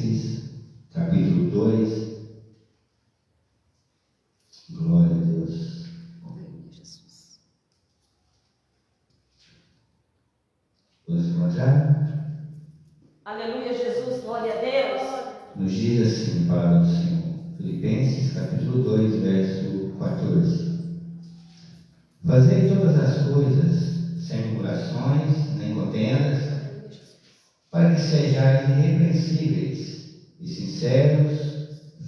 Filipenses, capítulo 2. Glória a Deus. Aleluia, Jesus. Vamos encontrar? Aleluia, Jesus, glória a Deus. Nos diz assim, palavra do Senhor. Filipenses, capítulo 2, verso 14. Fazei todas as coisas sem murmurações, nem contendas, para que sejais irrepreensíveis e sinceros,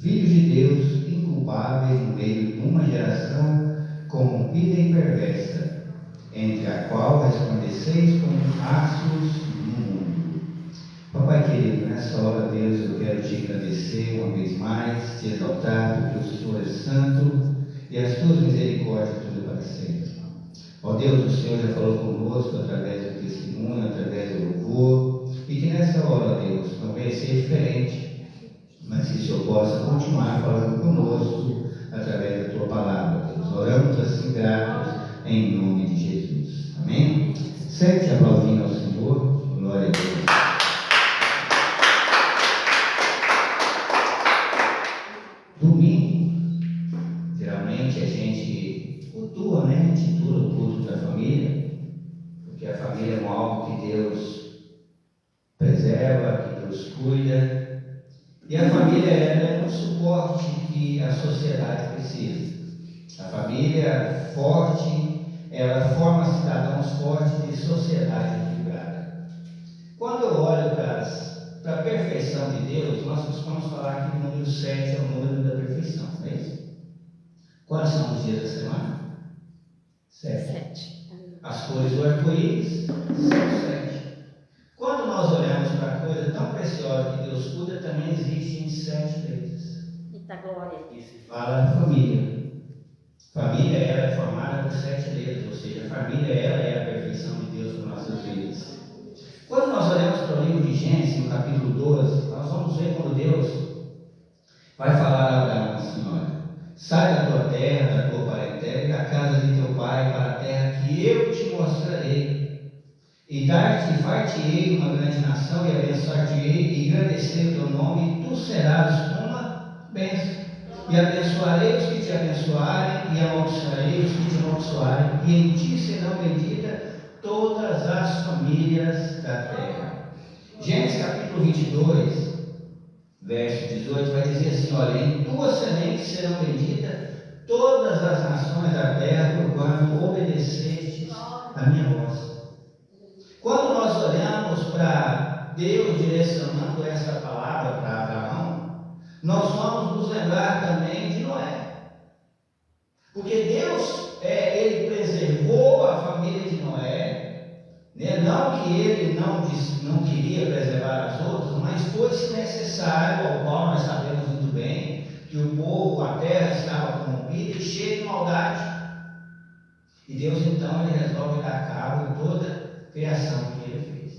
filhos de Deus, inculpáveis no meio de uma geração corrompida e perversa, entre a qual resplandeceis como astros no mundo. Papai querido, nessa hora, Deus, eu quero te agradecer uma vez mais, te exaltar, porque o Senhor é santo e as tuas misericórdias tudo para sempre. Ó Deus, o Senhor já falou conosco através do testemunho, através do louvor, e que nessa hora, Deus, não venha ser diferente, mas que o Senhor possa continuar falando conosco através da tua palavra, Deus. Oramos assim gratos em nome de Jesus. Amém? Sete aplaudindo ao Senhor. Glória a Deus. Domingo, geralmente a gente cultua, né? Intitula o culto da família, porque a família é um algo que Deus preserva, que Deus cuida, e a família é um suporte que a sociedade precisa. A família forte, ela forma cidadãos fortes de sociedade equilibrada. Quando eu olho para a perfeição de Deus, nós costumamos falar que o número 7 é o número da perfeição, não é isso? Quais são os dias da semana? 7. As cores do arco-íris são 7. Quando nós olhamos para a coisa tão preciosa que Deus cuida, também existem 7 letras. Eita glória. E se fala família. Família, ela é formada por 7 letras, ou seja, a família, ela é a perfeição de Deus para nossas vidas. Quando nós olhamos para o livro de Gênesis, no capítulo 12, nós vamos ver quando Deus vai falar a Abraão assim, olha, sai da tua terra, da tua parentela e da casa de teu pai para a terra que eu te mostrarei. E far-te-ei uma grande nação e abençoar-te-ei e engrandecer o teu nome, e tu serás uma bênção. E abençoarei os que te abençoarem, e amaldiçoarei os que te amaldiçoarem, e em ti serão benditas todas as famílias da terra. Gênesis capítulo 22, verso 18, vai dizer assim, olha, em tua semente serão benditas todas as nações da terra, porquanto obedecestes a minha voz. Quando nós olhamos para Deus direcionando essa palavra para Abraão, nós vamos nos lembrar também de Noé. Porque Deus, ele preservou a família de Noé, né? Não que ele não queria preservar as outras, mas foi necessário, ao qual nós sabemos muito bem, que o povo, a terra estava corrompida e cheia de maldade. E Deus então ele resolve dar cabo em toda a criação que ele fez.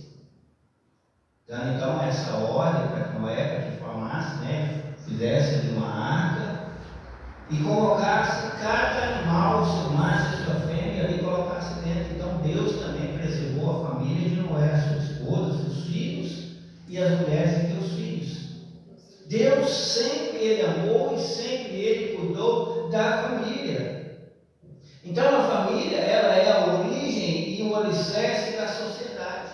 Dando então essa ordem para que Noé, para que formasse, né, fizesse ali uma arca e colocasse cada animal, seu macho e sua fêmea, ali colocasse dentro. Então Deus também preservou a família de Noé, a sua esposa, seus filhos e as mulheres de seus filhos. Deus sempre ele amou e sempre ele cuidou da família. Então a família, ela é a origem e o alicerce da sociedade.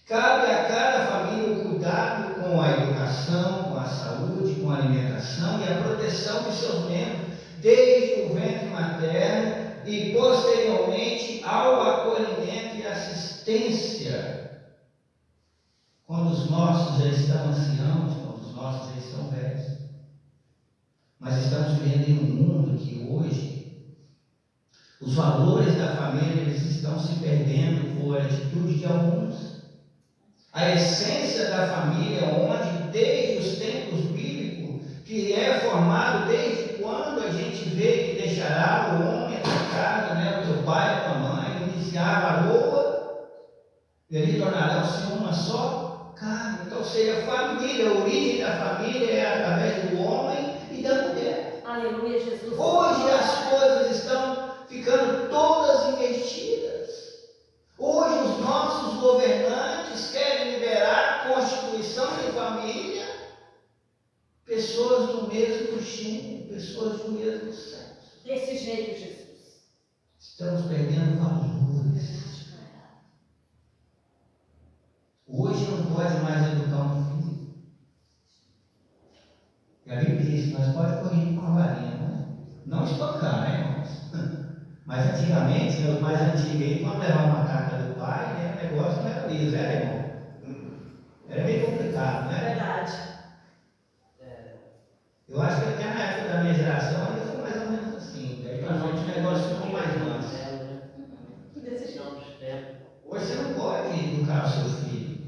Cabe a cada família o cuidado com a educação, com a saúde, com a alimentação e a proteção de seus membros, desde o ventre materno e posteriormente ao acolhimento e assistência. Quando os nossos já estão anciãos, quando os nossos já estão velhos. Mas estamos vivendo em um mundo que hoje os valores da família eles estão se perdendo por atitude de alguns. A essência da família, onde desde os tempos bíblicos, que é formado desde quando a gente vê que deixará o homem a tua casa, né, o teu pai, a tua mãe, iniciar a roa, e ali tornarão-se uma só carne. Então, seja a família, a origem da família é através do homem e da mulher. Aleluia, Jesus. Hoje as coisas estão ficando todas invertidas. Hoje os nossos governantes querem liberar a constituição de família pessoas do mesmo gênero, pessoas do mesmo sexo. Desse jeito, Jesus. Estamos perdendo valores. Hoje não pode mais educar um filho. E a Bíblia diz, nós pode corrigir com uma varinha, né? Não espancar, né, irmãos? Mas antigamente, os mais antigos, quando levavam uma carta do pai, né, o negócio não era liso, era, irmão? Era meio complicado, né? Verdade. Eu acho que até na época da minha geração ainda foi mais ou menos assim. Daí pra frente o negócio ficou mais manso. Desse jeito. Hoje você não pode educar o seu filho.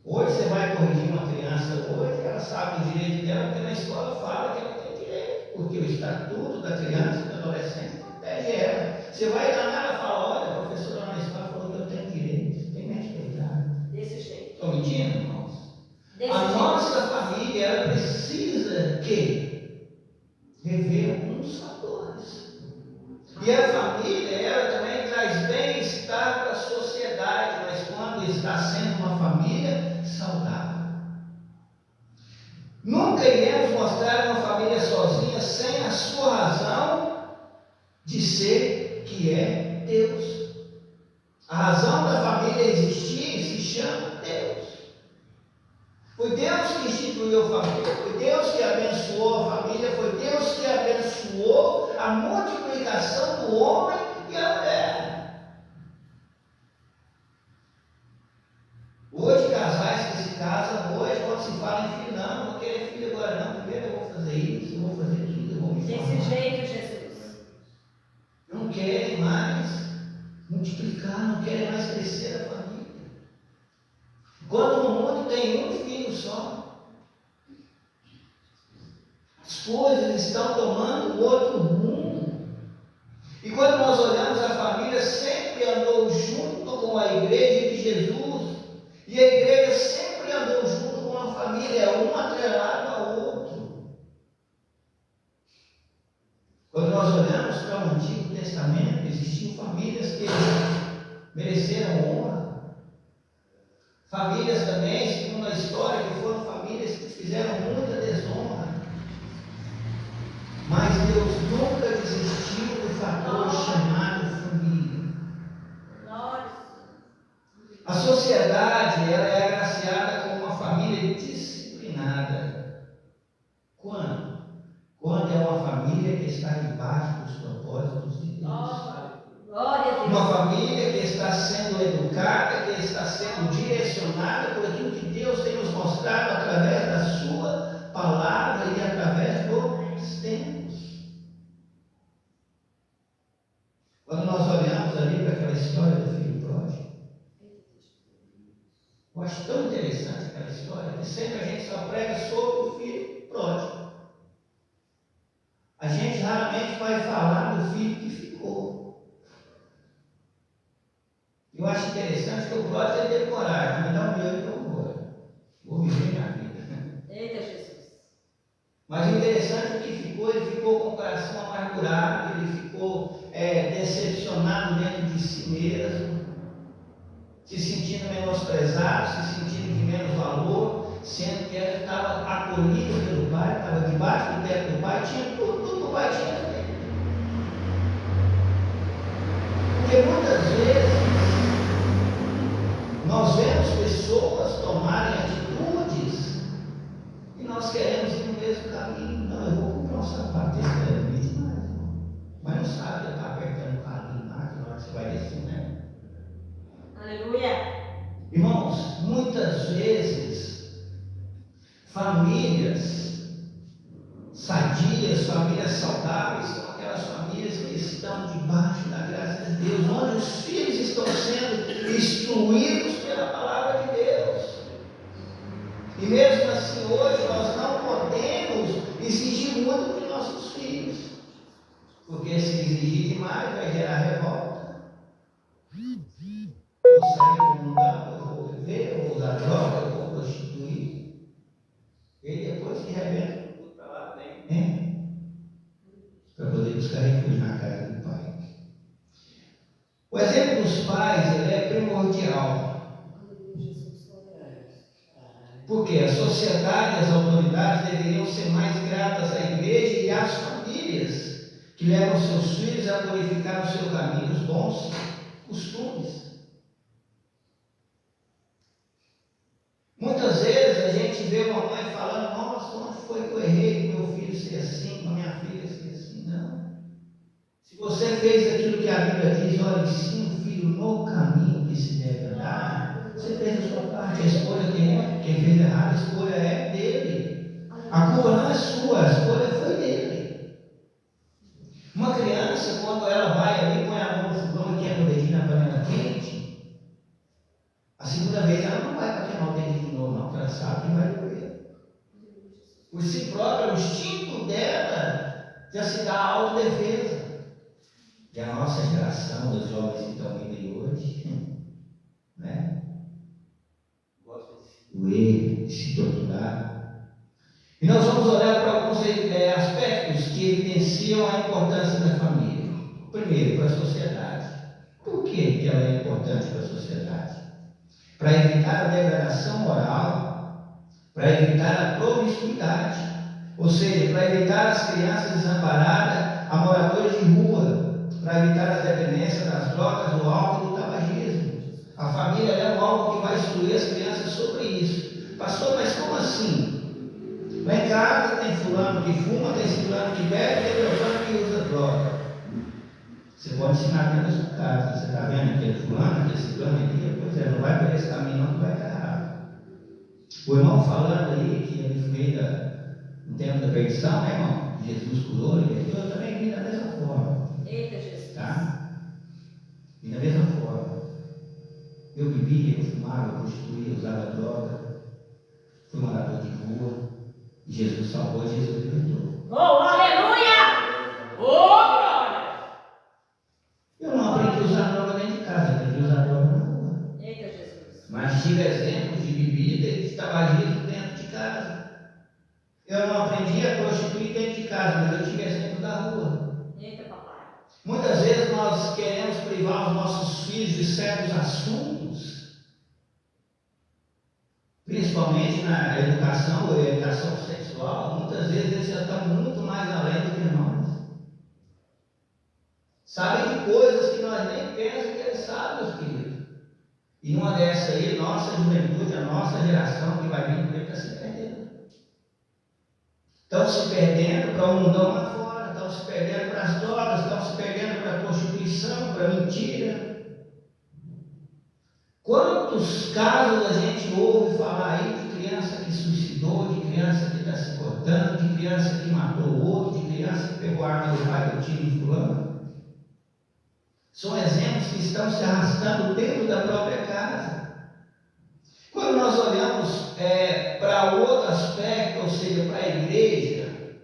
Hoje você vai corrigir uma criança hoje, ela sabe o direito dela, porque na escola fala que ela tem direito, porque o estatuto da criança e do adolescente protege ela. Você vai lá nela e fala, olha, a professora lá na escola falou que eu tenho direito, tem que me respeitar. Desse jeito. Estou mentindo, irmãos? Desse A jeito. nossa família, ela precisa que rever alguns fatores. E a família, ela também traz bem-estar para a sociedade, mas quando está sendo uma família saudável. Nunca iremos mostrar uma família sozinha sem a sua razão de ser, que é Deus. A razão da família existir se chama Deus. Foi Deus que instituiu a família, foi Deus que abençoou a família, foi Deus que abençoou a multiplicação do homem e a mulher. Hoje, casais que se casam, hoje, quando se fala em filho, não vou querer filho agora não, primeiro eu vou fazer isso, eu vou fazer aquilo, eu vou me formar. Desse jeito, Jesus. Não querem mais multiplicar, não querem mais crescer a família. Quando no mundo tem um filho só, as coisas estão tomando outro rumo. E quando nós olhamos, a família sempre andou junto com a igreja de Jesus, e a igreja sempre andou junto com a família, um atrelado ao outro. Quando nós olhamos para o Antigo Testamento, existiam famílias que mereceram honra. Famílias também, segundo a história, que foram famílias que fizeram muita desonra. Mas Deus nunca desistiu do fator chamado família. A sociedade, ela é agraciada com uma família disciplinada. Quando? Quando é uma família que está debaixo dos propósitos de Deus. Glória a Deus. Uma família que está sendo educada, que está sendo direcionada por aquilo que Deus tem nos mostrado através da sua palavra e através dos tempos. Quando nós olhamos ali para aquela história do filho pródigo, eu acho tão interessante aquela história, que sempre a gente só prega sobre o filho pródigo. A gente raramente vai falar do filho que ficou. Eu acho interessante que o pródigo teve coragem, me dá um dinheiro e eu vou embora. Vou viver minha vida. Eita, Jesus. Mas o interessante é que ele ficou com o coração amargurado, ele ficou decepcionado dentro de si mesmo, se sentindo menosprezado, se sentindo de menos valor, sendo que ele estava acolhido pelo pai, estava debaixo do teto do pai, tinha tudo que o pai tinha também. Porque muitas vezes nós vemos pessoas tomarem atitudes e nós queremos ir no mesmo caminho. Não, eu vou comprar um sapato desse daí demais, mas não sabe, ele está apertando o carrinho lá, que na hora que você vai descer, né? Aleluia. Irmãos, muitas vezes famílias sadias, famílias saudáveis, são aquelas famílias que estão debaixo da graça de Deus, onde os filhos estão sendo instruídos pela palavra de Deus. E mesmo assim, hoje nós não podemos exigir muito dos nossos filhos, porque se exigir demais vai gerar revolta. Vou sair do mundão, eu vou beber, eu vou usar droga, eu vou prostituir. E depois que rebenta tudo para lá, né? Para poder buscar refúgio na casa do pai. O exemplo dos pais, ele é primordial. Porque a sociedade e as autoridades deveriam ser mais gratas à igreja e às famílias que levam seus filhos a purificar o seu caminho, os bons costumes. Muitas vezes a gente vê uma mãe falando: nossa, onde foi que eu errei com meu filho ser assim, com a minha filha ser assim? Não. Se você fez aquilo que a Bíblia diz, olha, ensina o filho no caminho que se deve andar, você fez a sua parte. A escolha quem fez errado, a escolha é dele. A culpa não é sua, a escolha foi dele. Uma criança, quando ela vai ali, põe a mão no fogão e quebra o dedinho na panela quente, a segunda vez ela não vai para queimar o dedinho de novo, não, porque ela sabe que vai doer. Por si própria, o instinto dela já se dá a autodefesa. E a nossa geração, dos jovens que estão vindo aí hoje, né? Gosta de se doer, de se torturar. E nós vamos olhar para alguns aspectos que evidenciam a importância da família. Primeiro, para a sociedade. Por que ela é importante para a sociedade? Para evitar a degradação moral, para evitar a promiscuidade, ou seja, para evitar as crianças desamparadas a moradores de rua, para evitar a dependência das drogas, do álcool e do tabagismo. A família é algo que vai instruir as crianças sobre isso. Pastor, mas como assim? Lá em casa tem fulano que fuma, tem fulano que bebe, tem fulano que usa droga. Você pode ensinar dentro da sua casa. Você está vendo aquele fulano, aquele ciclano aqui? Pois é, não vai por esse caminho, não vai estar errado. O irmão falando aí que ele veio no tempo da perdição, né, irmão? Jesus curou, eu também vim da mesma forma. Eita, Jesus. Tá? E da mesma forma, eu bebia, eu fumava, eu prostituía, usava droga, fui morador de rua, e Jesus salvou, Jesus libertou. Oh, aleluia! Oh, glória! Eu não aprendi a usar droga dentro de casa, aprendi a usar droga na rua. Eita, Jesus. Mas tive exemplos de bebida e de tabagismo dentro de casa. Eu não aprendi a prostituir dentro de casa, mas eu tive exemplo da rua. Eita, papai. Muitas vezes nós queremos privar os nossos filhos de certos assuntos, principalmente na educação ou educação sexual. Muitas vezes eles já estão muito mais além do que nós. Sabem de coisas que nós nem pensamos que eles sabem, meus queridos. E numa dessas aí, nossa juventude, a nossa geração que vai vir por aí está se perdendo. Estão se perdendo para o mundão lá fora, estão se perdendo para as drogas, estão se perdendo para a prostituição, para a mentira. Quantos casos a gente ouve falar aí de criança que suicidou, de criança que está se cortando, de criança que matou o outro, de criança que pegou a arma do pai do time de fulano? São exemplos que estão se arrastando dentro da própria casa. Quando nós olhamos para outro aspecto, ou seja, para a igreja,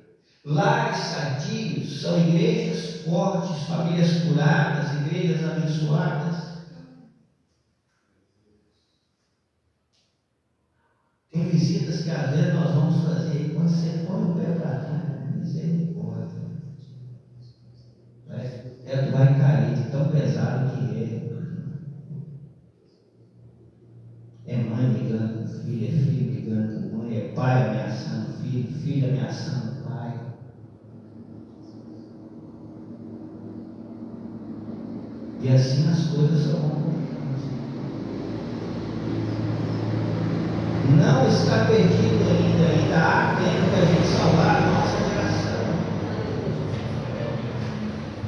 lares sadios são igrejas fortes, famílias curadas, igrejas abençoadas. Tem visitas que às vezes nós vamos fazer e quando você põe o pé para cá, misericórdia. Tu vai cair de tão pesado que é. É mãe brigando com filho, é filho brigando com mãe, é pai ameaçando filho, filho ameaçando pai. E assim as coisas só vão continuando. Não está perdido ainda há tempo para a gente salvar a nossa geração.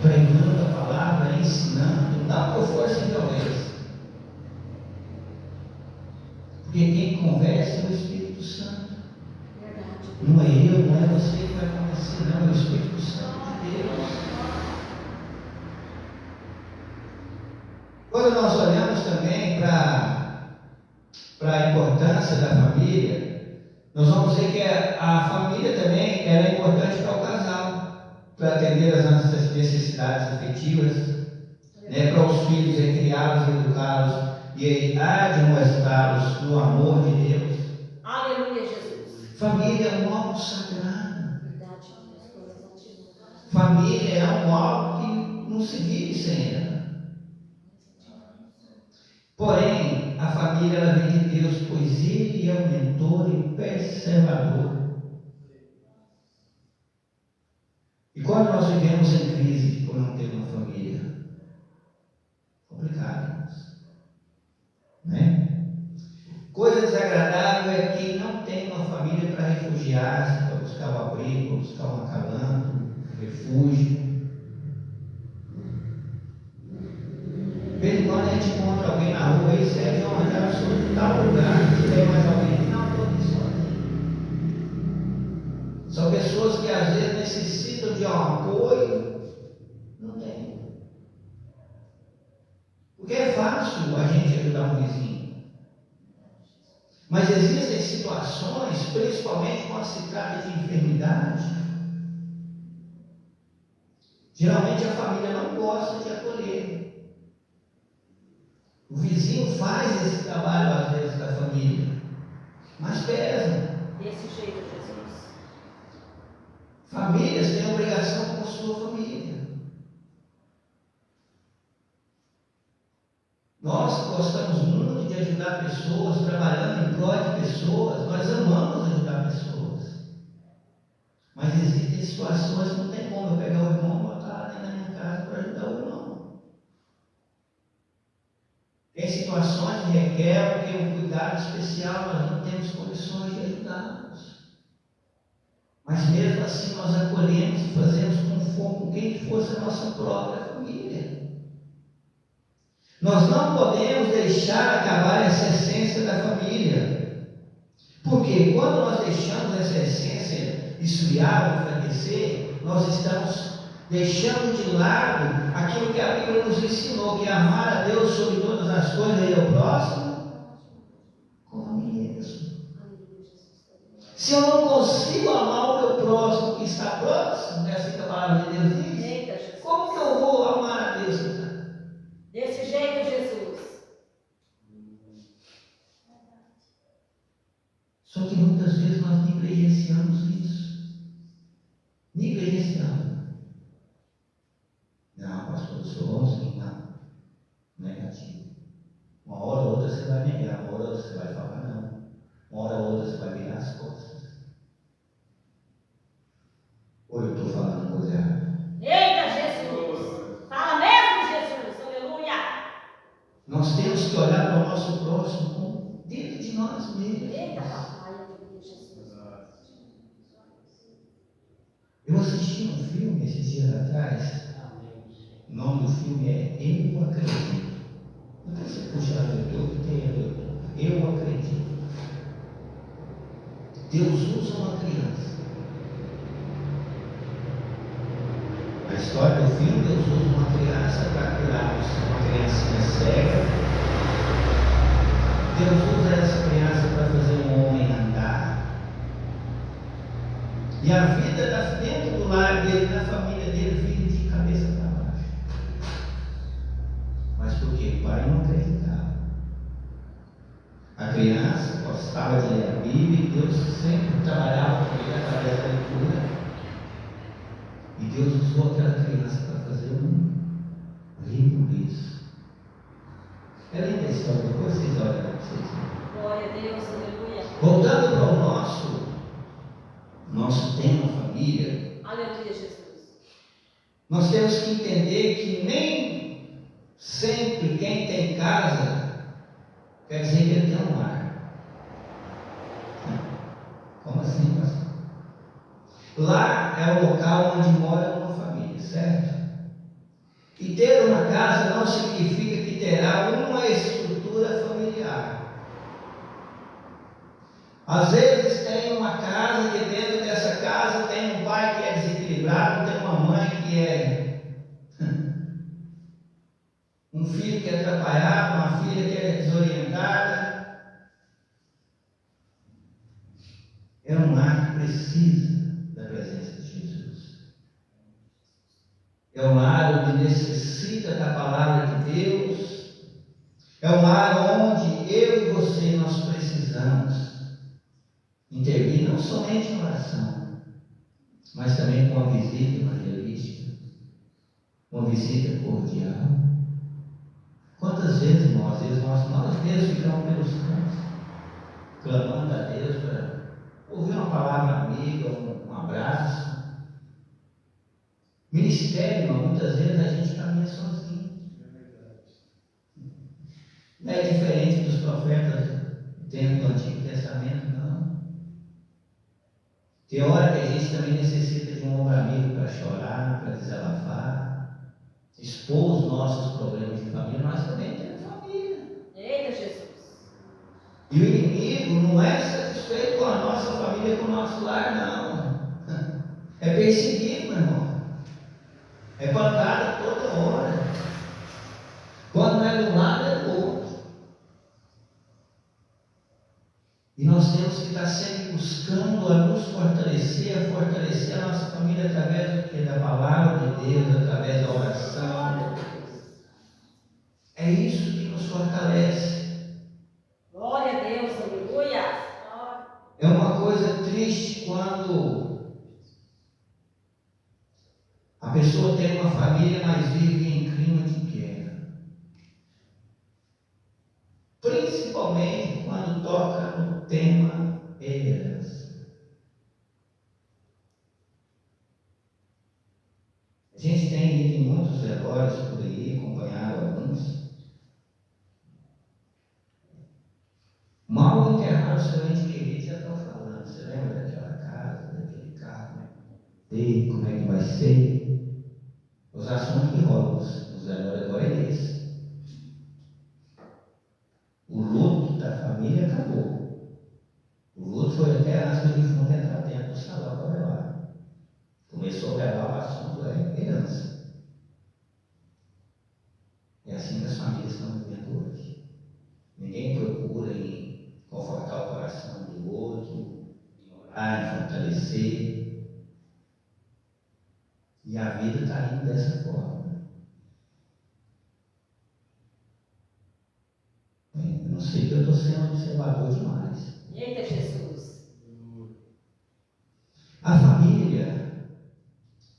Pregando a palavra, ensinando, não por força e violência. Porque quem conversa é o Espírito Santo. Não é eu, não é você que vai convencer, não, é o Espírito Santo de Deus. Quando nós olhamos também para a importância da família, nós vamos ver que a família também é importante para o casal, para atender as nossas necessidades afetivas, né, para os filhos, criá-los, educá-los e admoestá-los no amor de Deus. Aleluia, Jesus. Família é um algo sagrado. Verdade, Família é algo que não se vive sem ela. Porém, a família família ela vem de Deus, pois Ele é o mentor e preservador. E quando nós vivemos em crise por não ter uma família, complicado, né? Coisa desagradável é quem não tem uma família para refugiar-se, para buscar o abrigo, para buscar um acalanto, um refúgio. De vez em quando a gente encontra alguém na rua e serve uma mandar de tal lugar, se tem mais alguém, não, estou aqui sozinho. São pessoas que às vezes necessitam de um apoio, não tem. Porque é fácil a gente ajudar um vizinho. Mas existem situações, principalmente quando se trata de enfermidade, geralmente a família não gosta de acolher. O vizinho faz esse trabalho às vezes da família, mas pesa. Desse jeito, Jesus. Famílias têm obrigação com a sua família. Nós gostamos muito de ajudar pessoas, trabalhando em prol de pessoas, nós amamos ajudar pessoas. Mas existem situações que não tem como eu pegar o irmão e botar dentro da minha casa para ajudar o irmão. Tem situações que requerem um cuidado especial, nós não temos condições de ajudá-los. Mas mesmo assim nós acolhemos e fazemos com quem fosse a nossa própria família. Nós não podemos deixar acabar essa essência da família. Porque quando nós deixamos essa essência esfriar ou enfraquecer, nós estamos deixando de lado aquilo que a Bíblia nos ensinou, que é amar a Deus sobre todas as coisas e ao próximo como a mim mesmo. Se eu não consigo amar o meu próximo que está próximo, é assim que a palavra de Deus diz, como que eu vou amar a Deus? Desse jeito, Jesus. Só que muitas vezes nós negligenciamos isso. Negligenciamos. Não, pastor, eu sou bonzinho, não. Negativo. Uma hora ou outra você vai negar, uma hora ou outra você vai falar não. Uma hora ou outra você vai virar as costas. Ou eu estou falando coisa errada? Eita, Jesus! Fala mesmo, Jesus! Aleluia! Nós temos que olhar para o nosso próximo como dentro de nós mesmos. Eita, papai, aleluia, Jesus! Eu assisti um filme esses dias atrás. O nome do filme é Eu Acredito. Não sei se puxar no YouTube, tem Eu Acredito. Deus usa uma criança. A história do filme, Deus usa uma criança para curar uma criancinha cega. Deus usa essa criança para fazer um homem andar. E a vida dentro do lar dele, da família dele, vive de cabeça para baixo. Mas por quê? O pai não acreditava. A criança gostava de ler a Bíblia e Deus sempre trabalhava com ele através da leitura. E Deus usou aquela criança para fazer um livro disso. É linda a história, depois vocês olham para vocês. Glória a Deus, aleluia. Voltando para o nosso tema família. Aleluia, Jesus. Nós temos que entender que nem sempre quem tem casa quer dizer que ele tem um lar. Como assim, pastor? Lá é o local onde mora uma família, certo? E ter uma casa não significa que terá uma estrutura familiar. Às vezes tem uma casa e dentro dessa casa tem um pai que é desequilibrado, tem uma mãe que é um filho que é atrapalhado, uma filha que é desorientada. É um lar que precisa da presença de Jesus. É um lar onde necessita da palavra de Deus. É um lar onde eu e você nós precisamos intervir não somente em oração, mas também com uma visita evangelística, uma visita cordial, Quantas vezes, irmãos, nós mesmos ficamos pelos cantos, clamando a Deus para ouvir uma palavra amiga, um abraço. Ministério, irmão, muitas vezes a gente caminha sozinho. Não é diferente dos profetas dentro do Antigo Testamento, não. Tem hora que a gente também necessita de um ombro amigo para chorar, para desabafar, expor os nossos problemas de família. Nós também temos família. Eita, Jesus. E o inimigo não é satisfeito com a nossa família, com o nosso lar, não. É perseguido, meu irmão. É pancada toda hora. Quando não é de um lado, é do outro. E nós temos que estar sempre buscando a nos fortalecer, a fortalecer a nossa família através do que? Da palavra de Deus, através da oração. É isso que nos fortalece. Glória a Deus, aleluia. É uma coisa triste quando a pessoa tem uma família, mas vive em clima de guerra. Principalmente quando toca no tema herança. A gente tem ido em muitos velórios por aí, acompanhado alguns. Mal enterraram o seu ente querido, já estão falando. Você lembra daquela casa, daquele carro, né? E como é que vai ser? Os assuntos que rolam nos velórios agora é esse. O luto da família acabou. O luto foi até antes do defunto entrar dentro do salão para velar. Começou a velar, o assunto é herança. É assim que as famílias estão vivendo hoje. Ninguém procura em confortar o coração do outro, em orar, em fortalecer. E a vida está indo dessa forma. Eu não sei que eu estou sendo observador demais. Eita, Jesus. A família,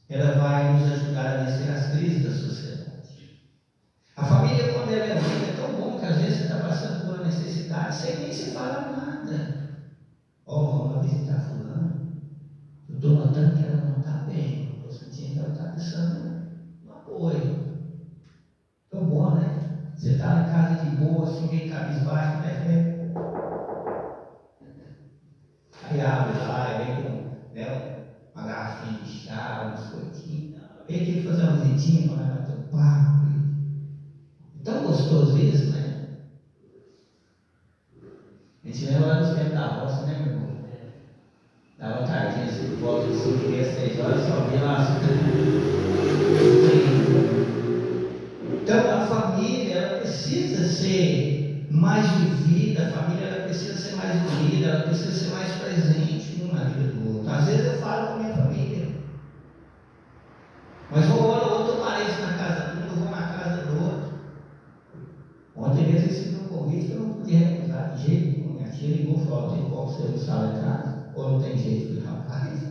ela vai nos ajudar a vencer as crises da sociedade. A família, quando ela é unida, é tão bom que às vezes você está passando por uma necessidade, sem nem se falar nada. Vamos lá visitar fulano. Eu estou notando que ela não está bem. Estou sentindo que ela está precisando de um apoio. Tão bom, né? Você está na casa de boa, assim, meio cabisbaixo, né? Aí abre lá, vem com, né, uma garrafinha de chá, um biscoitinho. Vem aqui fazer uma visitinha para bater um papo. Tão gostoso isso, né? A gente lembra lá nos tempos da roça, né, meu irmão? Dava tardinha, assim, volta de 5 e 6 horas, só via lá assim. Então a família, ela precisa ser mais vivida, a família ela precisa ser mais unida, ela precisa ser mais presente um na vida do outro. Às vezes eu falo com a minha família, mas uma hora ou outra eu pareço na casa de um, eu vou na casa do outro. Ontem mesmo recebi um convite que eu não podia recusar de jeito nenhum. Minha tia ligou e falou: tem como você almoçar lá em casa? Ou não tem jeito? Eu falei: rapaz,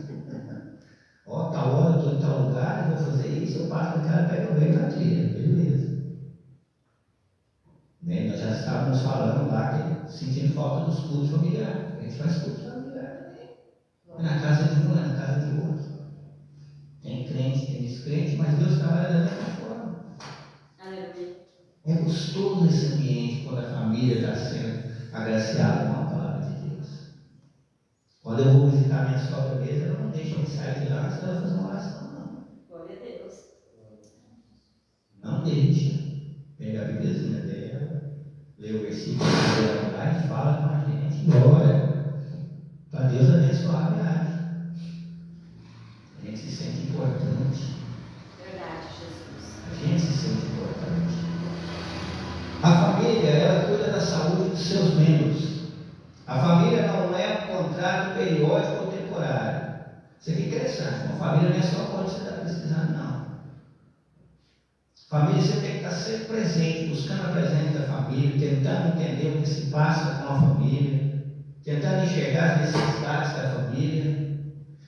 tal hora eu estou em tal lugar, eu vou fazer isso, eu passo na casa, pego o meio da tia, beleza. Né? Nós já estávamos falando lá, sentindo falta dos cultos familiares. A gente faz culto familiar também. É na casa de um, é na casa de outro. Tem crente, tem descrente, mas Deus trabalha da mesma forma. Aleluia. É gostoso esse ambiente quando a família está sendo agraciada com a palavra de Deus. Quando eu vou visitar minha sogra mesmo, ela não deixa eu sair de lá se ela fazer uma oração, não. Glória a Deus. Não deixa. Pega a Bíbliazinha dela, lê o versículo dela lá e fala com a gente e ora para Deus abençoar a viagem. A gente se sente importante. Verdade, Jesus. A gente se sente importante. A família, ela cuida da saúde dos seus membros. A família não é um contrato periódico ou temporário. Isso aqui é interessante. Uma família não é só quando você está precisando, não. Família, você tem que estar sempre presente, buscando a presença da família, tentando entender o que se passa com a família, tentando enxergar as necessidades da família.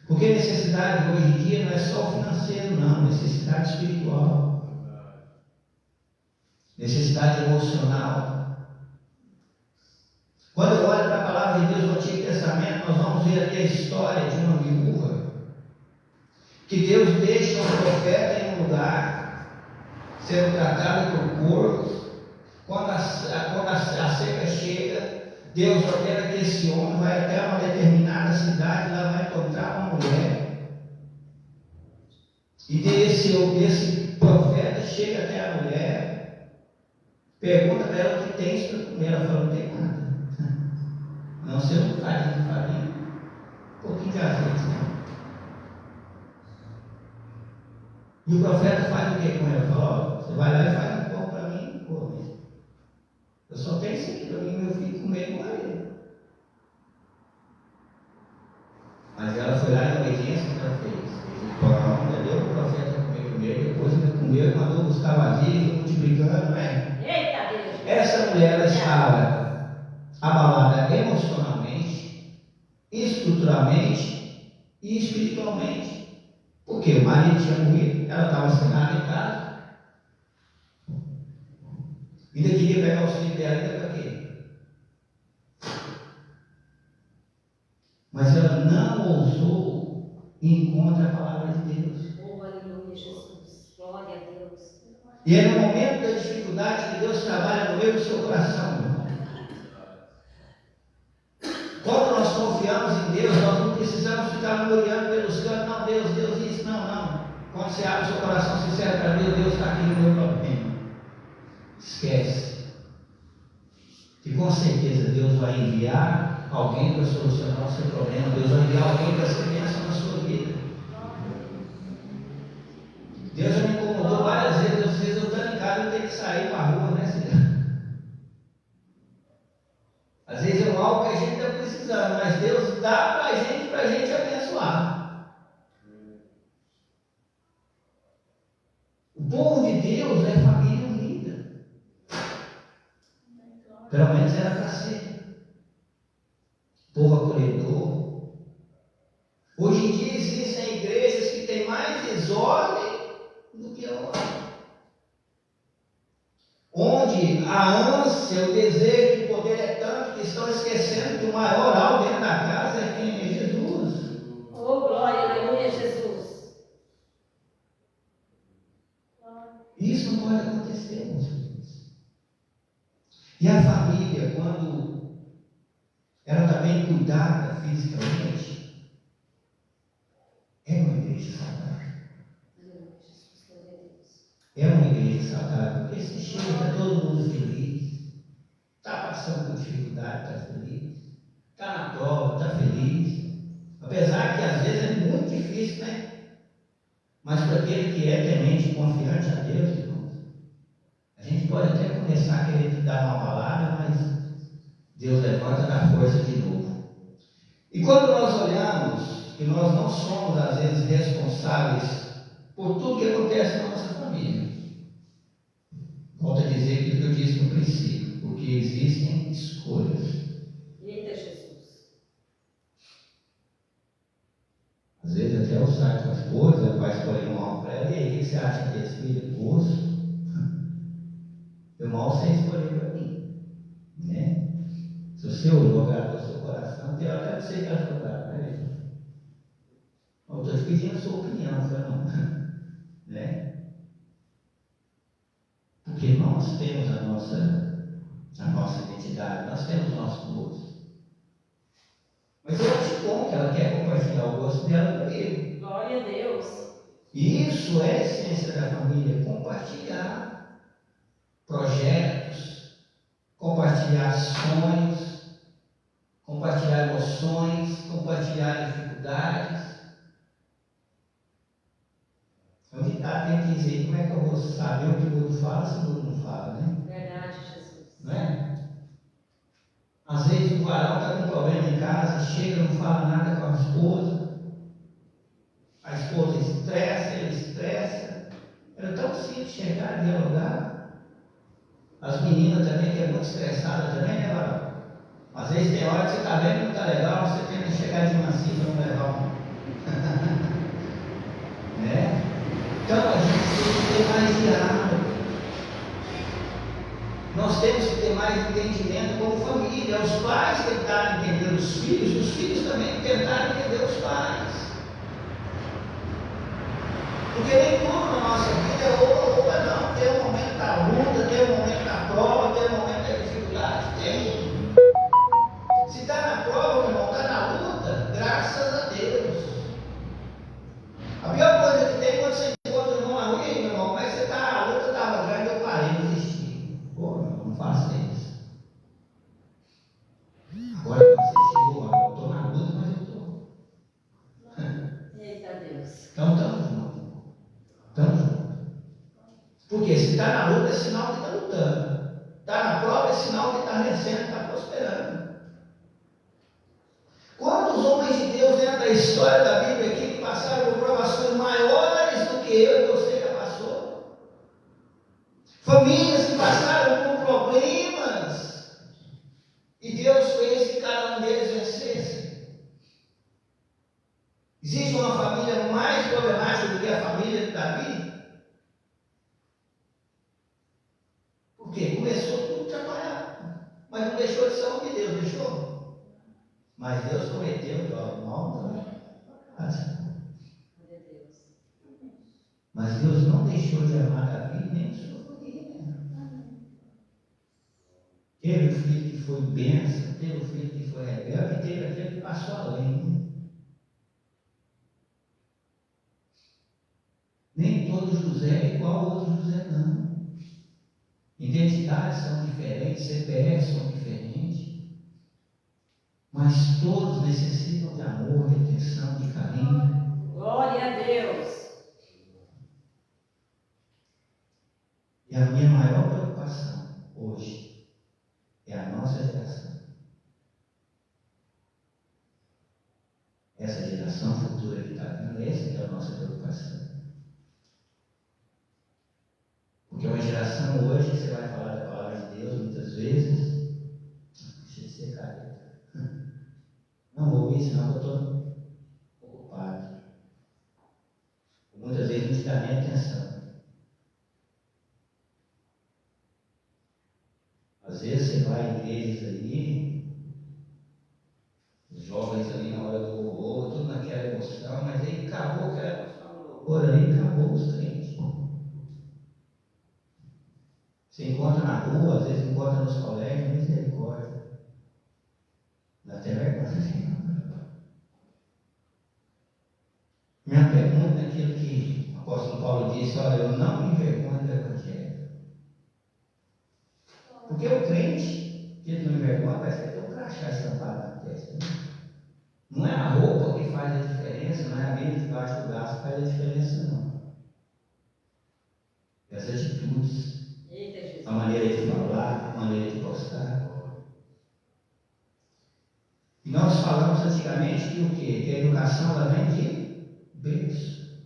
Porque necessidade hoje em dia não é só financeiro, não, necessidade espiritual. necessidade emocional. Quando eu olho para a palavra de Deus no Antigo Testamento, nós vamos ver aqui a história de uma viúva, que Deus deixa um profeta em um lugar, sendo tratado por corvos. Quando a seca chega, Deus ordena que esse homem vai até uma determinada cidade, lá vai encontrar uma mulher. E esse profeta chega até a mulher, pergunta para ela o que tem para comer. Ela fala: não tem nada. Não sei um bocadinho de farinha, um pouquinho de azeite. E o profeta faz o que com ela? Fala: você vai lá e faz um pão para mim e come. Eu só tenho isso aqui para mim e meu filho comer e morrer. Mas ela foi lá em obediência que ela fez. Ele deu o profeta comer primeiro, depois ele comeu e mandou buscar vasilha, multiplicando, não é? Eita Deus! Essa mulher, ela estava abalada emocionalmente, estruturalmente e espiritualmente. Porque o marido tinha morrido, ela estava sem nada em casa. Ainda queria pegar os filhos dela, ainda para quê? Mas ela não ousou ir contra a palavra de Deus. Oh, aleluia, Jesus. Glória a Deus. E é no momento da dificuldade que Deus trabalha no meio do seu coração, meu irmão. Quando nós confiamos em Deus, nós não precisamos ficar murmurando pelos cantos: não, Deus isso, não. Quando você abre o seu coração sincero para Deus, Deus está aqui no meu problema. Esquece. Que com certeza Deus vai enviar alguém para solucionar o seu problema. Deus vai enviar alguém para ser bênção na sua vida. Deus já me incomodou várias vezes. Às vezes eu estou em casa e tenho que sair para a rua, né, Senhor? Às vezes é algo que a gente está precisando, mas Deus dá para a gente abençoar. O povo de Deus é família unida. Pelo menos era para ser. Povo acolhedor. Hoje em dia existem igrejas que têm mais desordem do que ordem. Onde a ânsia, o desejo de poder é tanto que estão esquecendo que o maior algo dentro da casa é quem é Jesus. Oh, glória, aleluia, Jesus. Isso não pode acontecer, meus filhos. E a família, quando ela está bem cuidada fisicamente, é uma igreja saudável. É uma igreja saudável, porque se chega, está todo mundo feliz, está passando por dificuldade, está feliz, está na prova, está feliz. Apesar que às vezes é muito difícil, né? Mas para aquele que é temente e confiante a Deus, irmãos, a gente pode até começar a querer dar uma balada, mas Deus levanta da força de novo. E quando nós olhamos que nós não somos às vezes responsáveis por tudo que acontece na nossa família, volto a dizer aquilo que eu disse no princípio, porque existem escolhas. Eita Jesus. Às vezes até eu saio com a esposa, ela vai escolher um algo para ela: e aí, o que você acha desse filho? Moço, eu mal sei escolher para mim, né? Se você olhou para o seu coração, tem hora que você quer jogar, né? Eu estou te pedindo a sua opinião, não, né? Porque nós temos a nossa identidade, nós temos o nosso gosto. Mas eu acho bom que ela quer compartilhar o gosto dela comigo. Glória a Deus. E isso é a essência da família: compartilhar projetos, compartilhar sonhos, compartilhar emoções, compartilhar dificuldades. Onde está, tem que dizer: como é que eu vou saber o que o outro fala se o outro não fala, né? Verdade, Jesus. Não é? Às vezes o varão está com um problema em casa, chega, não fala nada com a esposa estressa, ele estressa. Era tão simples chegar e dialogar. As meninas também, que é muito estressada também, né, varão? Às vezes tem hora que você está vendo que não está legal, você tenta chegar de mansinho para não levar um. Né? Então a gente tem que ter mais diálogo. temos que ter mais entendimento como família. Os pais tentaram entender os filhos também tentaram entender os pais. Porque nem tudo na nossa vida é oba, não. Tem um momento da luta, tem um momento da prova, tem um momento da dificuldade. Tem. Se está na prova, meu irmão, está na luta, graças a Deus. A pior coisa que tem quando você encontra o irmão na rua, meu irmão, como é que você está? A luta estava grande, eu parei, desisti. Pô, meu irmão, não faça isso. Agora você chegou, eu estou na luta, mas eu estou. Eita Deus. Então estamos juntos. Estamos juntos. Porque se está na luta é sinal que está lutando. Está na prova é sinal que está vencendo, está prosperando. Quantos homens de Deus dentro da história da Bíblia aqui que passaram por provações maiores do que eu e você já passou? Famílias que passaram por problemas e Deus fez que cada um deles vencesse. Existe uma família mais problemática do que a família de Davi? Por quê? Começou tudo atrapalhado, mas não deixou de ser homem de Deus, deixou? Mas Deus prometeu que mal. Mas Deus não deixou de amar Davi nem sua família. Teve o filho que foi bênção, teve o filho que foi rebelde, e teve aquele que passou além. Nem todo José é igual ao outro José, não. Identidades são diferentes, CPF são diferentes. Mas todos necessitam de amor, de atenção, de carinho. Glória a Deus. E a minha maior preocupação hoje é a nossa geração. Essa geração futura que está vindo, essa que é a nossa preocupação. Porque uma geração hoje, você vai falar da palavra de Deus muitas vezes, deixa de ser careta. Não vou ouvir, senão eu estou ocupado. Muitas vezes não te dá nem atenção. Às vezes você vai em igrejas aí, os jovens ali na hora do louvor, tudo naquela emoção, mas aí acabou aquela emoção do louvor ali, acabou os crentes. Você encontra na rua, às vezes encontra nos colégios, misericórdia. Dá até vergonha. Me apego muito naquilo que o apóstolo Paulo disse: olha, eu não me envergonho do Evangelho. Porque o crente, que ele não envergonha, parece que tem um crachá estampado na testa. Não é a roupa que faz a diferença, não é a Bíblia debaixo do braço que faz a diferença, não. É as atitudes. A maneira de falar, a maneira de postar. E nós falamos antigamente que o quê? Que a educação ela vem de berço.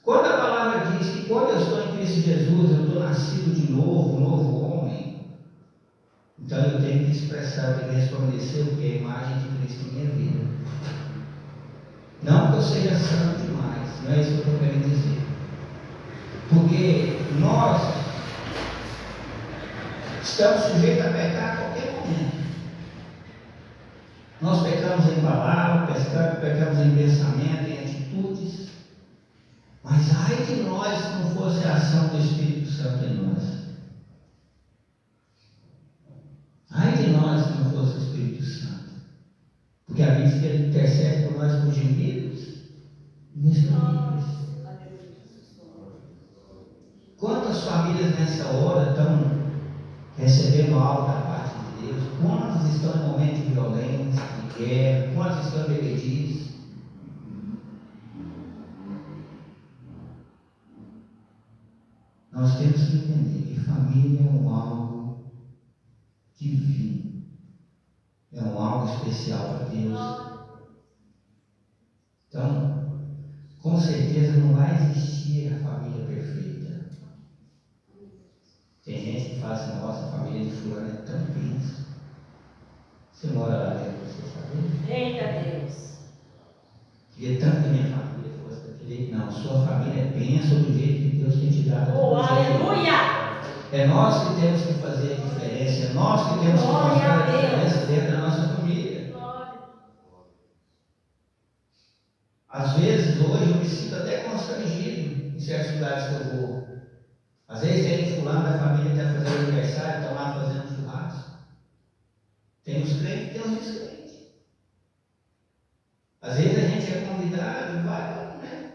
Quando a palavra diz que quando eu estou em Cristo Jesus, eu estou nascido de novo, um novo homem, então eu tenho que expressar, eu tenho que resplandecer o que? A imagem de Cristo em minha vida. Não que eu seja santo demais, não é isso que eu estou querendo dizer. Porque nós estamos sujeitos a pecar a qualquer momento. Nós pecamos em palavra, pecamos em pensamento, em atitudes. Mas ai de nós se não fosse a ação do Espírito Santo em nós. Ai de nós se não fosse o Espírito Santo. Porque a Bíblia diz que ele intercede por nós com gemidos inexprimíveis. Quantas famílias nessa hora estão recebendo algo da parte de Deus? Quantos estão em momentos de violência, de guerra? Quantos estão em bebedices? Nós temos que entender que família é um algo divino, é um algo especial para Deus. Então, com certeza não vai existir a família perfeita. Tem gente que fala assim: nossa, a família de fulano é tão bênção. Você mora lá dentro, você sabe? Eita Deus. Queria tanto que minha família fosse daquele jeito. Não, sua família é bênção do jeito que Deus tem te dado. Oh, aleluia! É nós que temos que fazer a diferença, é nós que temos que mostrar a diferença dentro da nossa família. Às vezes, hoje, eu me sinto até constrangido em certos lugares que eu vou. Às vezes tem fulano da família que está fazendo aniversário, estão lá fazendo churrasco. Tem os crentes e tem os descrentes. Às vezes a gente é convidado e vai, né?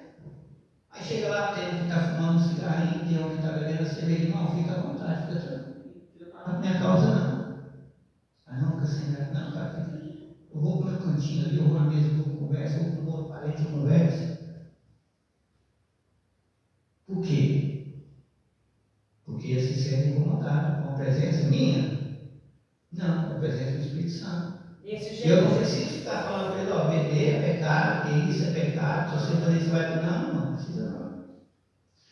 Aí chega lá, tem um que está fumando um cigarrinho, tem um que está bebendo a cerveja. Irmão, fica à vontade, fica tranquilo. Não é por minha causa, não. Ah, não, fica sem graça. Não, cara, fica. Eu vou para o meu cantinho ali, eu vou na mesa, eu vou conversa, eu vou para o outro parente, eu converso. Por quê? Porque eles se sentem incomodados com a presença minha? Não, com a presença do Espírito Santo. Eu não preciso ficar falando para ele, ó, beber é pecado, que isso é pecado, se você fazer isso vai para. Não precisa não.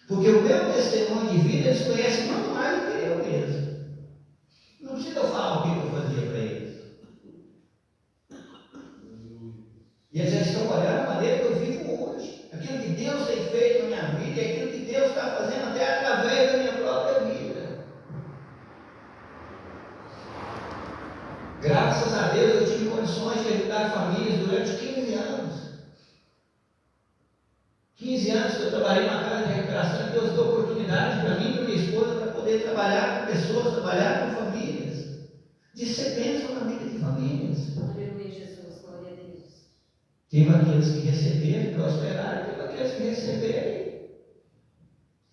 Porque o meu testemunho de vida eles conhecem muito mais do que eu mesmo. Não precisa eu falar o que eu fazia para eles. E eles já estão olhando a maneira que eu vivo hoje. Aquilo que Deus tem feito na minha vida e aquilo que Deus está fazendo até através da minha própria vida. Graças a Deus eu tive condições de ajudar famílias durante 15 anos. 15 anos que eu trabalhei na casa de recuperação, Deus deu oportunidade para mim e para minha esposa para poder trabalhar com pessoas, trabalhar com famílias. De ser bênção na vida de famílias. Aleluia, Jesus, glória a Deus. Teve aqueles que receberam, prosperaram, teve aqueles que receberam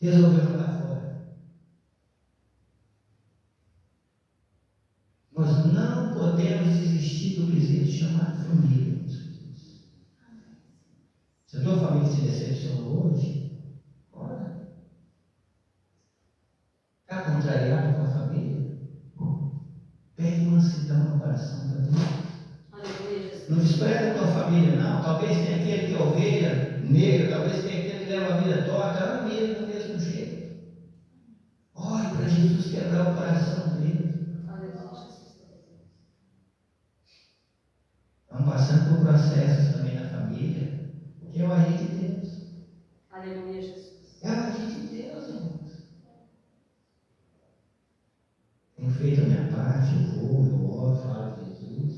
e resolveram jogar fora. Nós não podemos desistir do que existe chamado família. Se a tua família te decepcionou hoje, ora. Está contrariado com a família? Pede mansidão no coração para Deus. Aleluia, Jesus. Não despreza a tua família, não. Talvez tenha aquele que é ovelha negra, talvez tenha aquele que leva a vida torta, ela mesmo, do mesmo jeito. Ore para Jesus quebrar o coração dele. Aleluia, Jesus. Estamos passando por processos também na família, que é o agir de Deus. Aleluia, Jesus. É o agir de Deus, irmãos. Tenho feito a minha parte, eu oro, falo de Jesus.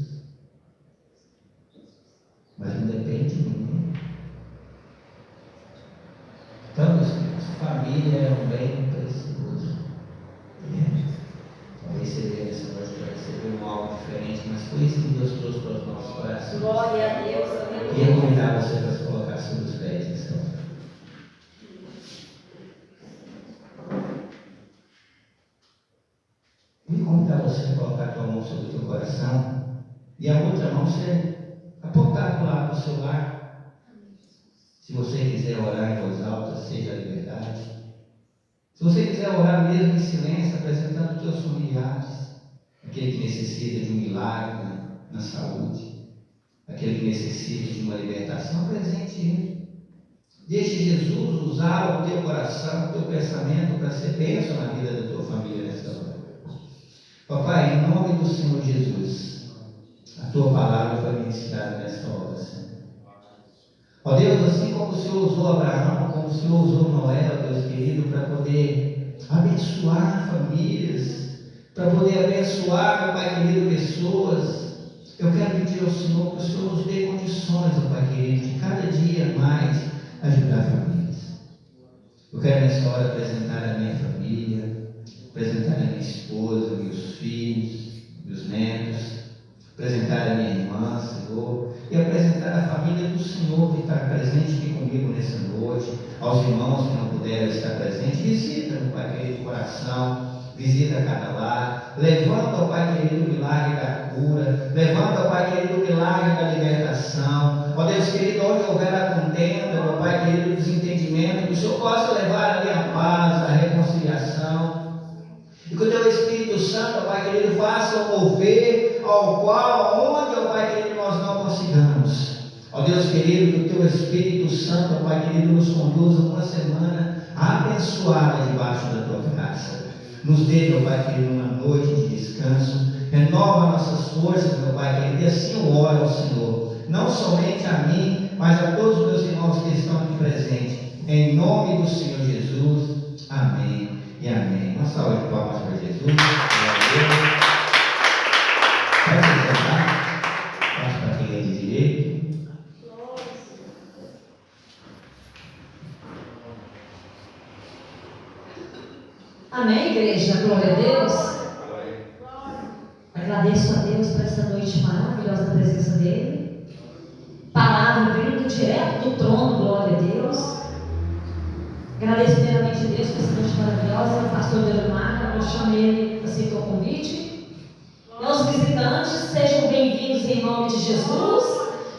Mas não depende de mim. Então, meus filhos, família é um bem precioso. Talvez você veja essa noite para receber algo diferente, mas foi isso que Deus trouxe para os nossos corações. Glória a Deus. E eu convidar você para se colocar sobre os pés nessa hora. E convidar você a colocar a tua mão sobre o teu coração e a outra mão você apontar para o lado do seu lar. Se você quiser orar em voz alta, seja a liberdade. Se você quiser orar mesmo em silêncio, apresentando os teus familiares, aquele que necessita de um milagre na saúde, aquele que necessita de uma libertação, apresente ele. Deixe Jesus usar o teu coração, o teu pensamento para ser bênção na vida da tua família nessa hora. Papai, em nome do Senhor Jesus, a tua palavra foi ministrada nesta hora, Senhor. Ó Deus, assim como o Senhor usou Abraão, como o Senhor usou Noé, ó Deus querido, para poder abençoar famílias, para poder abençoar, Pai querido, pessoas, eu quero pedir ao Senhor que o Senhor nos dê condições, ó Pai querido, de cada dia mais ajudar famílias. Eu quero nessa hora apresentar a minha família, apresentar a minha esposa, meus filhos, meus netos, apresentar a minha irmã, Senhor, e apresentar a família do Senhor que está presente aqui comigo nessa noite, aos irmãos que não puderam estar presentes. Visita, meu Pai querido, o coração, visita cada lar, levanta, ó Pai querido, o milagre da cura, levanta, ó Pai querido, o milagre da libertação. Ó Deus querido, onde houver a contenda, ó Pai querido, o desentendimento, que o Senhor possa levar ali a paz, a reconciliação. E que o teu Espírito Santo, ó Pai querido, faça o mover ao qual, aonde, ó Pai querido, nós não consigamos. Ó Deus querido, que o teu Espírito Santo, ó Pai querido, nos conduza uma semana abençoada debaixo da tua graça. Nos dê, meu Pai querido, uma noite de descanso. Renova nossas forças, meu Pai querido, e assim eu oro ao Senhor. Não somente a mim, mas a todos os meus irmãos que estão aqui presentes. Em nome do Senhor Jesus. Amém e amém. Nossa salva de palmas para Jesus. Glória a Deus. Pode se sentar. Passo para quem é de direito. Amém, igreja? Glória a Deus. Agradeço a Deus por essa noite maravilhosa da presença dEle. Palavra vindo direto do trono, glória a Deus. Agradeço primeiramente a Deus por essa noite maravilhosa. O pastor Delmar, eu chamei ele, aceitou o convite. E aos visitantes, sejam bem-vindos em nome de Jesus.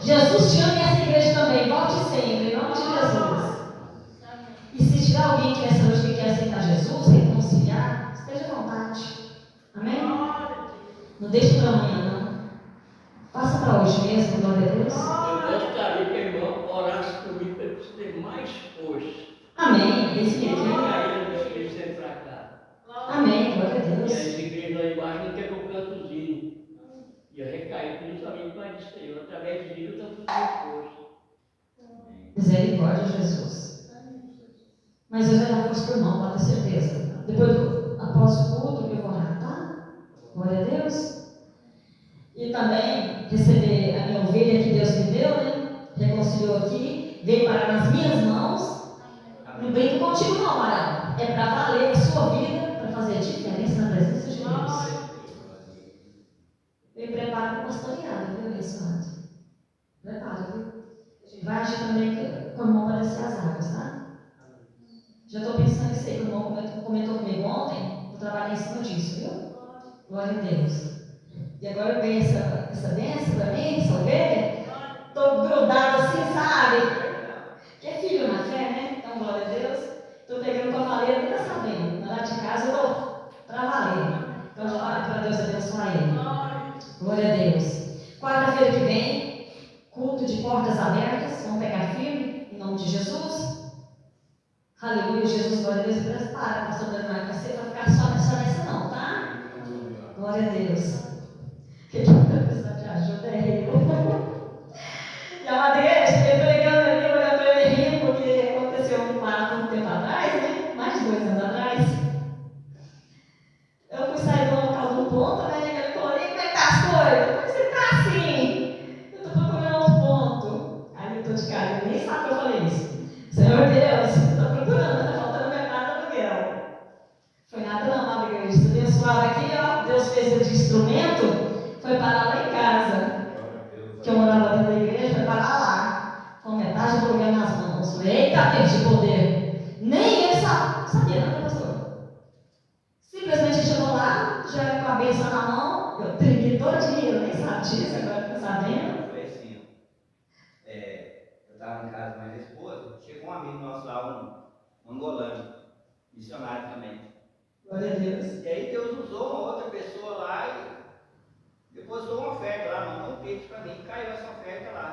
Jesus te ama e essa igreja também. Volte sempre, em nome de Jesus. E se tiver alguém que nessa noite que quer aceitar Jesus, reconciliar, esteja à vontade. Amém? Não deixe para amanhã, não. Faça para hoje mesmo, glória a Deus. Eu gostaria que a irmã orasse comigo para eu ter mais força. Amém. Esse E aqui. cair eles sempre para cá. Amém, glória a E Deus. as igrejas lá embaixo não querem o cantozinho. Ia recair, principalmente para o Senhor. Através de mim eu estou fazendo força. Misericórdia, Jesus. Mas eu já dava força por irmão, pode ter certeza. Depois, após o culto, eu vou orar, tá? Glória a Deus. E também receber a minha ovelha que Deus me deu, né? Reconciliou aqui, veio parar nas minhas mãos. Não brinco contigo não, Amaral. É para valer a sua vida, para fazer diferença na presença de Deus. Me prepara para pastorear, viu, abençoado? Prepara, viu? Vai agir também com o irmão para descer as águas, tá? Já estou pensando nisso aí, que o irmão comentou comigo ontem. Vou trabalhar em cima disso, viu? Glória a Deus. E agora eu ganhei essa bênção para mim, essa ovelha. Estou grudada assim, sabe? Que é filho na fé, né? Então, glória a Deus. Estou pegando cavaleiro, não está sabendo. Lá de casa eu estou trabalhando. Então, já para Deus abençoar ele. Glória a Deus. Quarta-feira que vem, culto de portas abertas. Vamos pegar firme, em nome de Jesus. Aleluia, Jesus, glória a Deus. Prepara, pastor Daniel, você vai ficar só nessa não, tá? Glória a Deus. Que Deus te ajuda, é eu. E a madeireira, fiquei pregando ali, olhando para ele rindo, porque aconteceu um fato um tempo atrás, né? Mais de 2 anos atrás. Eu fui sair do local do ponto, né? Ele falou, e como é que tá as coisas? Como você tá assim? Eu tô procurando outro ponto. Aí eu tô de cara, ele nem sabe que eu falei isso. Senhor Deus, eu tô procurando, tá faltando metade do aluguel. Foi nada não, amada igreja. Estou abençoado aqui, ó. Deus fez ele de instrumento. Foi parar lá em casa, que eu morava dentro da igreja, foi parar lá, com metade do aluguel nas mãos. Eita, Deus de poder! Nem ele sabia, não, pastor? Simplesmente chegou lá, já era com a bênção na mão, eu triguei todinho, eu nem sabia disso, agora estou sabendo. Foi assim, ó. Eu estava em casa com a minha esposa, chegou um amigo nosso lá, um angolano, missionário também. Glória a Deus. E aí Deus usou uma outra pessoa lá e depositou uma oferta lá, mandou um pix para mim, caiu essa oferta lá.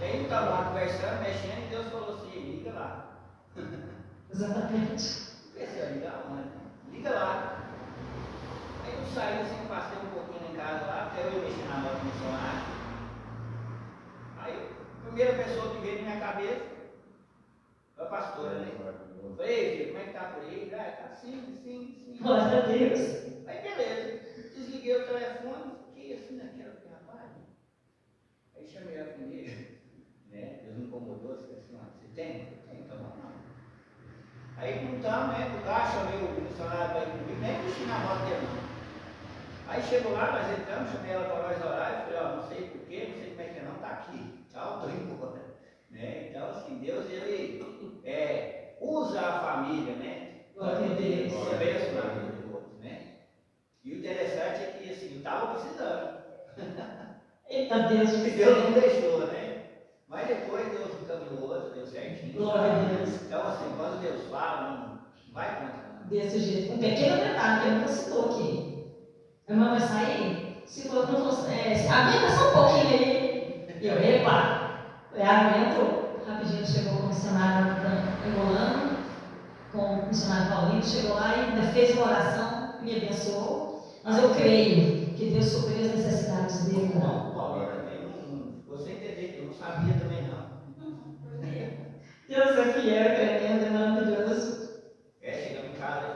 E aí eu estava lá conversando, mexendo, e Deus falou assim, liga lá. Exatamente. Eu pensei, liga onde? Liga lá. Aí eu saí assim, passei um pouquinho em casa lá, até eu mexer na moto missionária. Aí a primeira pessoa que veio na minha cabeça foi a pastora, né? Eu falei, ei, filho, como é que tá por aí? Ah, tá assim. Glória a Deus. Aí beleza, desliguei o telefone, fiquei assim naquela, rapaz. Aí chamei ela primeiro, né? Deus me incomodou, disse assim, você tem? Tem, então vamos lá. Aí juntamos, né? Do carro, chamei o missionário para ir comigo, nem mexi na moto dele não. Aí chegou lá, nós entramos, chamei ela para nós orar, e falei, ó, não sei porquê, não sei como é que é não, tá aqui. Tchau, tô embora. Né? Então assim, Deus ele usa a família, né? Para poder se abençoar a vida de outros, né? E o interessante é que assim, eu estava precisando. Eita Deus, E Deus não deixou, né? Mas depois Deus encaminhou outro, deu certinho. Glória a Deus. Então assim, quando Deus fala, não vai contra. Desse jeito. Um pequeno detalhe que ele não citou aqui. A irmã vai sair? Se for, não fosse, aguenta só um pouquinho aí. E eu, epa! Aguento. Rapidinho chegou com o missionário angolano, com o missionário Paulinho, chegou lá e ainda fez uma oração, me abençoou. Mas eu creio que Deus supriu as necessidades dele. Não, Paulo também, você entender que eu não sabia também não. Deus é fiel, tremendo, é maravilhoso. Chegamos em casa,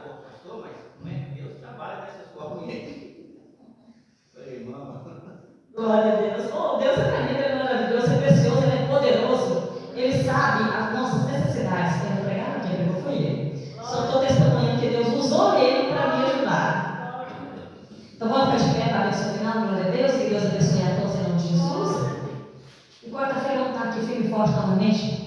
forte novamente?